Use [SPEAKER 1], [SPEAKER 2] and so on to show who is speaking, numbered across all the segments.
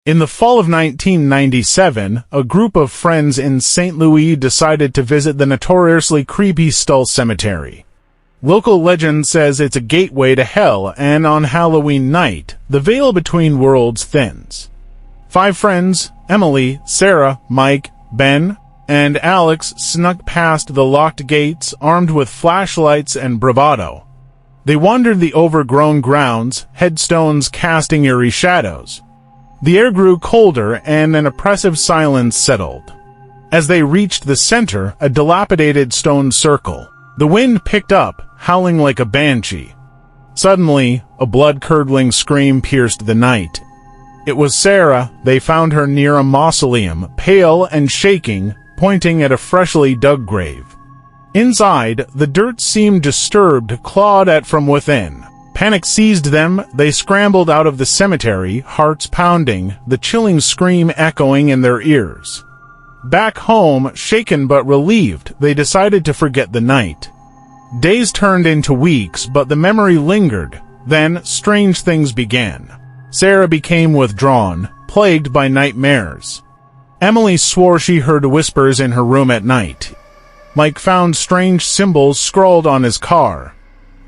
[SPEAKER 1] In the fall of 1997, a group of friends in St. Louis decided to visit the notoriously creepy Stull Cemetery. Local legend says it's a gateway to hell, and on Halloween night, the veil between worlds thins. 5 friends, Emily, Sarah, Mike, Ben, and Alex, snuck past the locked gates armed with flashlights and bravado. They wandered the overgrown grounds, headstones casting eerie shadows. The air grew colder and an oppressive silence settled. As they reached the center, a dilapidated stone circle, the wind picked up, howling like a banshee. Suddenly, a blood-curdling scream pierced the night. It was Sarah. They found her near a mausoleum, pale and shaking, pointing at a freshly dug grave. Inside, the dirt seemed disturbed, clawed at from within. Panic seized them. They scrambled out of the cemetery, hearts pounding, the chilling scream echoing in their ears. Back home, shaken but relieved, they decided to forget the night. Days turned into weeks, but the memory lingered. Then, strange things began. Sarah became withdrawn, plagued by nightmares. Emily swore she heard whispers in her room at night. Mike found strange symbols scrawled on his car.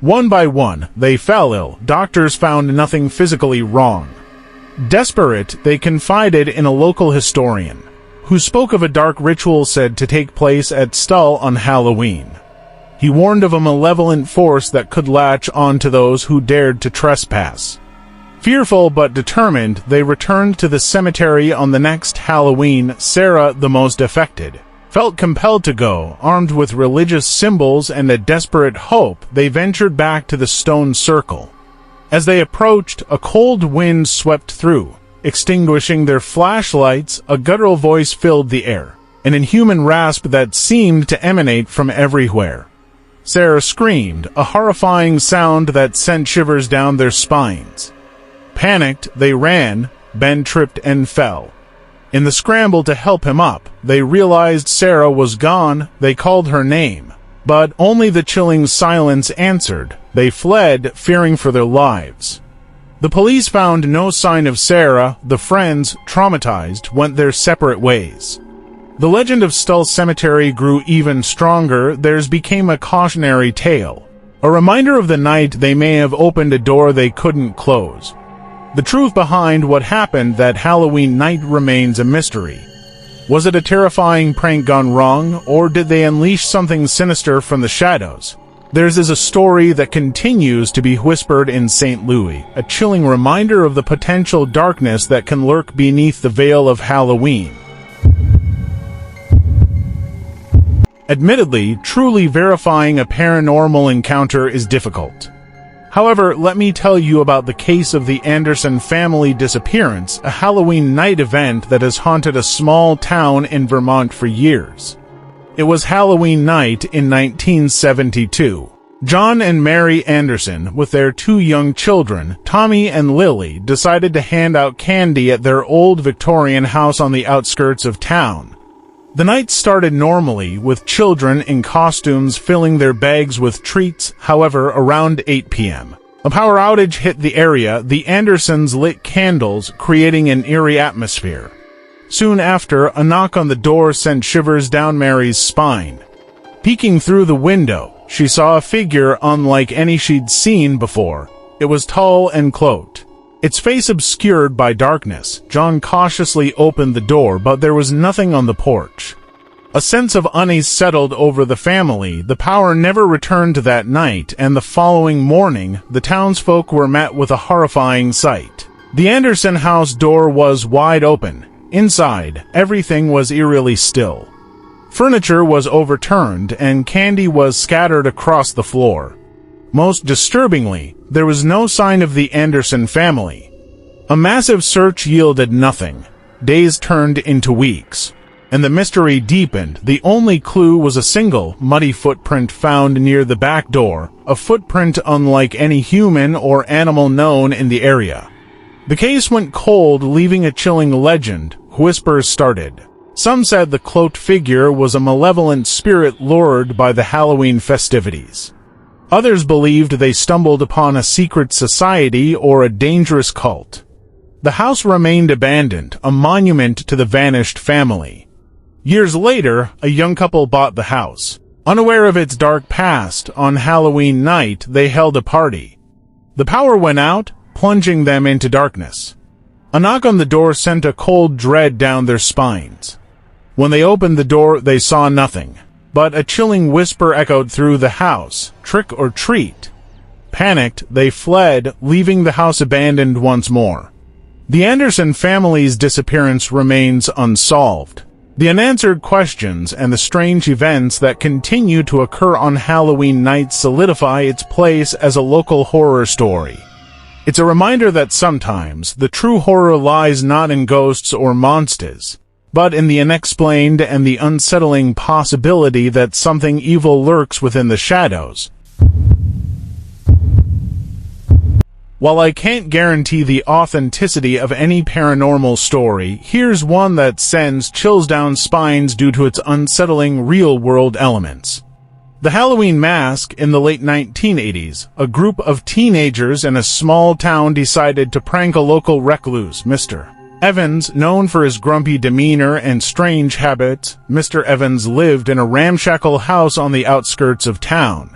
[SPEAKER 1] One by one, they fell ill. Doctors found nothing physically wrong. Desperate, they confided in a local historian, who spoke of a dark ritual said to take place at Stull on Halloween. He warned of a malevolent force that could latch on to those who dared to trespass. Fearful but determined, they returned to the cemetery on the next Halloween. Sarah, the most affected, felt compelled to go. Armed with religious symbols and a desperate hope, they ventured back to the stone circle. As they approached, a cold wind swept through, extinguishing their flashlights. A guttural voice filled the air, an inhuman rasp that seemed to emanate from everywhere. Sarah screamed, a horrifying sound that sent shivers down their spines. Panicked, they ran. Ben tripped and fell. In the scramble to help him up, they realized Sarah was gone. They called her name, but only the chilling silence answered. They fled, fearing for their lives. The police found no sign of Sarah. The friends, traumatized, went their separate ways. The legend of Stull Cemetery grew even stronger. Theirs became a cautionary tale, a reminder of the night they may have opened a door they couldn't close. The truth behind what happened that Halloween night remains a mystery. Was it a terrifying prank gone wrong, or did they unleash something sinister from the shadows? Theirs is a story that continues to be whispered in St. Louis, a chilling reminder of the potential darkness that can lurk beneath the veil of Halloween. Admittedly, truly verifying a paranormal encounter is difficult. However, let me tell you about the case of the Anderson family disappearance, a Halloween night event that has haunted a small town in Vermont for years. It was Halloween night in 1972. John and Mary Anderson, with their 2 young children, Tommy and Lily, decided to hand out candy at their old Victorian house on the outskirts of town. The night started normally, with children in costumes filling their bags with treats. However, around 8 p.m., a power outage hit the area. The Andersons lit candles, creating an eerie atmosphere. Soon after, a knock on the door sent shivers down Mary's spine. Peeking through the window, she saw a figure unlike any she'd seen before. It was tall and cloaked, its face obscured by darkness. John cautiously opened the door, but there was nothing on the porch. A sense of unease settled over the family. The power never returned that night, and the following morning, the townsfolk were met with a horrifying sight. The Anderson house door was wide open. Inside, everything was eerily still. Furniture was overturned, and candy was scattered across the floor. Most disturbingly, there was no sign of the Anderson family. A massive search yielded nothing. Days turned into weeks, and the mystery deepened. The only clue was a single, muddy footprint found near the back door, a footprint unlike any human or animal known in the area. The case went cold, leaving a chilling legend. Whispers started. Some said the cloaked figure was a malevolent spirit lured by the Halloween festivities. Others believed they stumbled upon a secret society or a dangerous cult. The house remained abandoned, a monument to the vanished family. Years later, a young couple bought the house. Unaware of its dark past, on Halloween night, they held a party. The power went out, plunging them into darkness. A knock on the door sent a cold dread down their spines. When they opened the door, they saw nothing, but a chilling whisper echoed through the house, "Trick or treat." Panicked, they fled, leaving the house abandoned once more. The Anderson family's disappearance remains unsolved. The unanswered questions and the strange events that continue to occur on Halloween night solidify its place as a local horror story. It's a reminder that sometimes the true horror lies not in ghosts or monsters, but in the unexplained and the unsettling possibility that something evil lurks within the shadows. While I can't guarantee the authenticity of any paranormal story, here's one that sends chills down spines due to its unsettling real-world elements. The Halloween Mask. In the late 1980s, a group of teenagers in a small town decided to prank a local recluse, Mr. Evans. Known for his grumpy demeanor and strange habits, Mr. Evans lived in a ramshackle house on the outskirts of town.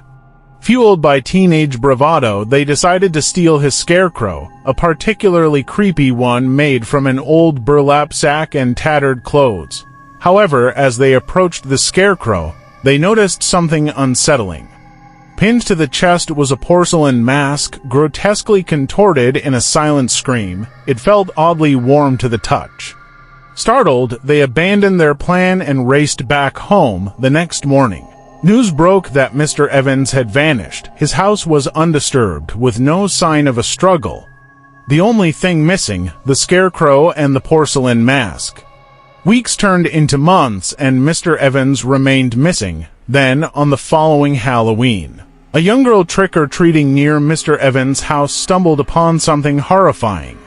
[SPEAKER 1] Fueled by teenage bravado, they decided to steal his scarecrow, a particularly creepy one made from an old burlap sack and tattered clothes. However, as they approached the scarecrow, they noticed something unsettling. Pinned to the chest was a porcelain mask, grotesquely contorted in a silent scream. It felt oddly warm to the touch. Startled, they abandoned their plan and raced back home. The next morning, news broke that Mr. Evans had vanished. His house was undisturbed, with no sign of a struggle. The only thing missing, the scarecrow and the porcelain mask. Weeks turned into months, and Mr. Evans remained missing. Then, on the following Halloween, a young girl trick-or-treating near Mr. Evans' house stumbled upon something horrifying.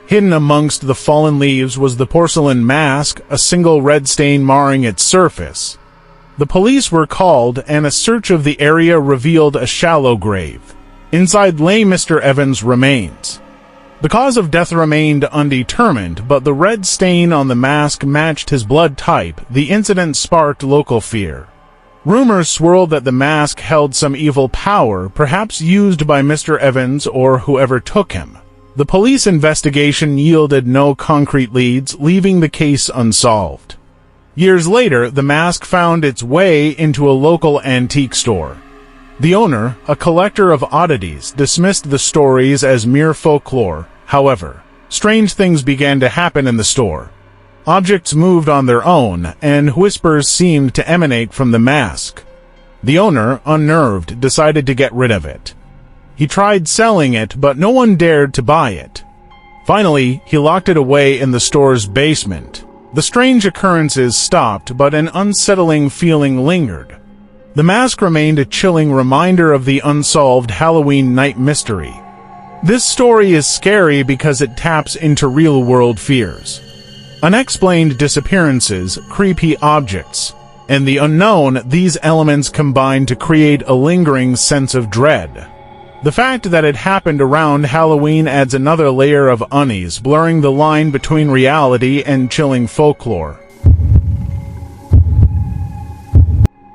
[SPEAKER 1] Hidden amongst the fallen leaves was the porcelain mask, a single red stain marring its surface. The police were called, and a search of the area revealed a shallow grave. Inside lay Mr. Evans' remains. The cause of death remained undetermined, but the red stain on the mask matched his blood type. The incident sparked local fear. Rumors swirled that the mask held some evil power, perhaps used by Mr. Evans or whoever took him. The police investigation yielded no concrete leads, leaving the case unsolved. Years later, the mask found its way into a local antique store. The owner, a collector of oddities, dismissed the stories as mere folklore. However, strange things began to happen in the store. Objects moved on their own, and whispers seemed to emanate from the mask. The owner, unnerved, decided to get rid of it. He tried selling it, but no one dared to buy it. Finally, he locked it away in the store's basement. The strange occurrences stopped, but an unsettling feeling lingered. The mask remained a chilling reminder of the unsolved Halloween night mystery. This story is scary because it taps into real-world fears. Unexplained disappearances, creepy objects, and the unknown, these elements combine to create a lingering sense of dread. The fact that it happened around Halloween adds another layer of unease, blurring the line between reality and chilling folklore.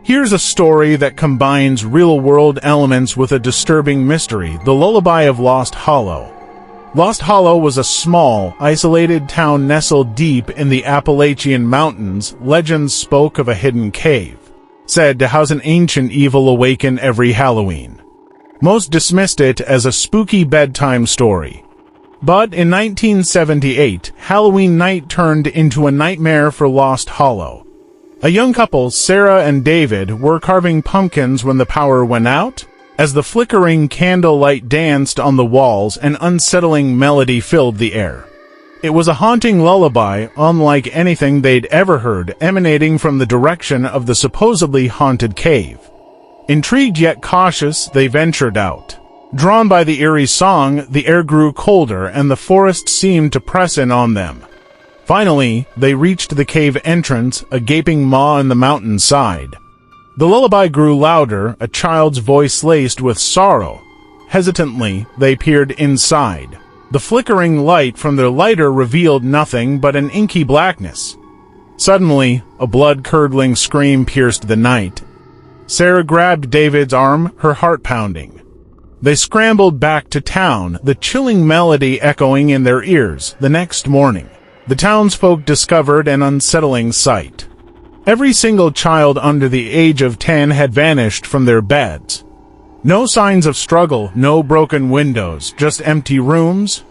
[SPEAKER 1] Here's a story that combines real-world elements with a disturbing mystery: The Lullaby of Lost Hollow. Lost Hollow was a small, isolated town nestled deep in the Appalachian Mountains. Legends spoke of a hidden cave, said to house an ancient evil awaken every Halloween. Most dismissed it as a spooky bedtime story. But in 1978, Halloween night turned into a nightmare for Lost Hollow. A young couple, Sarah and David, were carving pumpkins when the power went out. As the flickering candlelight danced on the walls, an unsettling melody filled the air. It was a haunting lullaby, unlike anything they'd ever heard, emanating from the direction of the supposedly haunted cave. Intrigued yet cautious, they ventured out. Drawn by the eerie song, the air grew colder, and the forest seemed to press in on them. Finally, they reached the cave entrance, a gaping maw in the mountainside. The lullaby grew louder, a child's voice laced with sorrow. Hesitantly, they peered inside. The flickering light from their lighter revealed nothing but an inky blackness. Suddenly, a blood-curdling scream pierced the night. Sarah grabbed David's arm, her heart pounding. They scrambled back to town, the chilling melody echoing in their ears. The next morning, the townsfolk discovered an unsettling sight. Every single child under the age of 10 had vanished from their beds. No signs of struggle, no broken windows, just empty rooms.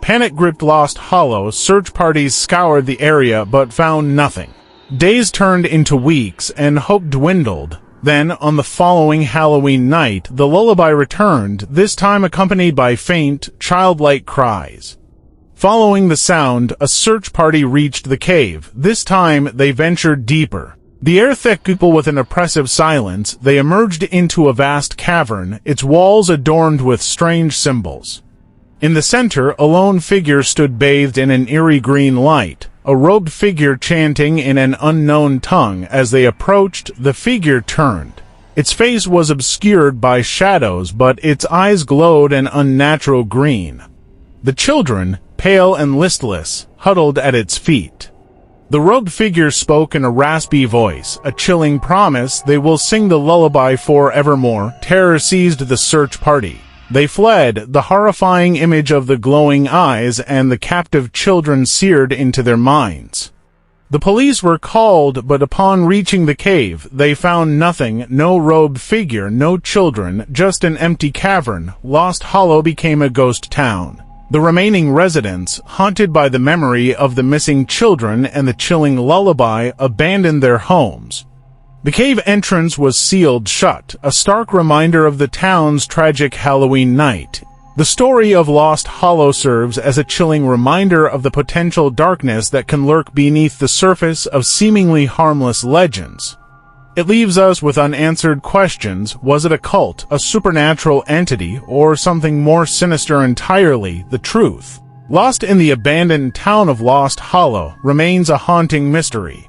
[SPEAKER 1] Panic gripped Lost Hollow. Search parties scoured the area but found nothing. Days turned into weeks and hope dwindled. Then, on the following Halloween night, the lullaby returned, this time accompanied by faint, childlike cries. Following the sound, a search party reached the cave. This time, they ventured deeper. The air thick with an oppressive silence, they emerged into a vast cavern, its walls adorned with strange symbols. In the center, a lone figure stood bathed in an eerie green light, a robed figure chanting in an unknown tongue. As they approached, the figure turned. Its face was obscured by shadows, but its eyes glowed an unnatural green. The children, pale and listless, huddled at its feet. The robed figure spoke in a raspy voice, a chilling promise they will sing the lullaby forevermore. Terror seized the search party. They fled, the horrifying image of the glowing eyes and the captive children seared into their minds. The police were called, but upon reaching the cave, they found nothing, no robed figure, no children, just an empty cavern. Lost Hollow became a ghost town. The remaining residents, haunted by the memory of the missing children and the chilling lullaby, abandoned their homes. The cave entrance was sealed shut, a stark reminder of the town's tragic Halloween night. The story of Lost Hollow serves as a chilling reminder of the potential darkness that can lurk beneath the surface of seemingly harmless legends. It leaves us with unanswered questions. Was it a cult, a supernatural entity, or something more sinister entirely? The truth, lost in the abandoned town of Lost Hollow, remains a haunting mystery.